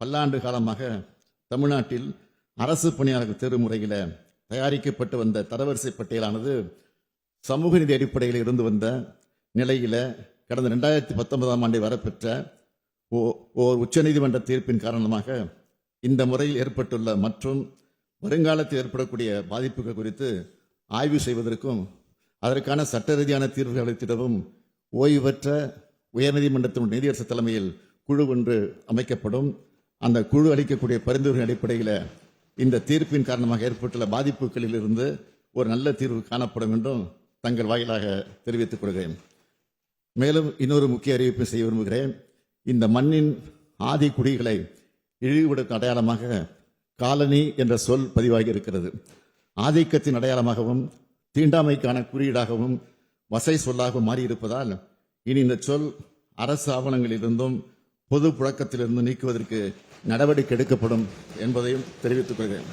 பல்லாண்டு காலமாக தமிழ்நாட்டில் அரசு பணியாளர்கள் தேர்வு முறையில் தயாரிக்கப்பட்டு வந்த தரவரிசை பட்டியலானது சமூக நீதி அடிப்படையில் இருந்து வந்த நிலையில் கடந்த 2019ஆம் ஆண்டை வரப்பெற்ற ஓர் உச்சநீதிமன்ற தீர்ப்பின் காரணமாக இந்த முறையில் ஏற்பட்டுள்ள மற்றும் வருங்காலத்தில் ஏற்படக்கூடிய பாதிப்புகள் குறித்து ஆய்வு செய்வதற்கும் அதற்கான சட்ட ரீதியான தீர்வுகளை அளித்திடவும் ஓய்வு பெற்ற உயர்நீதிமன்றத்தின் நீதியரசர் தலைமையில் குழு ஒன்று அமைக்கப்படும். அந்த குழு அளிக்கக்கூடிய பரிந்துரையின் அடிப்படையில் இந்த தீர்ப்பின் காரணமாக ஏற்பட்டுள்ள பாதிப்புகளில் இருந்து ஒரு நல்ல தீர்வு காணப்படும் என்றும் தங்கள் வாயிலாக தெரிவித்துக் கொள்கிறேன். மேலும் இன்னொரு முக்கிய அறிவிப்பை செய்ய விரும்புகிறேன். இந்த மண்ணின் ஆதி குடிகளை இழிவுபடுத்தும் அடையாளமாக காலனி என்ற சொல் பதிவாகி இருக்கிறது. ஆதிக்கத்தின் அடையாளமாகவும் தீண்டாமைக்கான குறியீடாகவும் வசை சொல்லாகவும் மாறியிருப்பதால் இனி இந்த சொல் அரசு ஆவணங்களிலிருந்தும் பொது புழக்கத்திலிருந்து நீக்குவதற்கு நடவடிக்கை எடுக்கப்படும் என்பதையும் தெரிவித்துக் கொள்கிறேன்.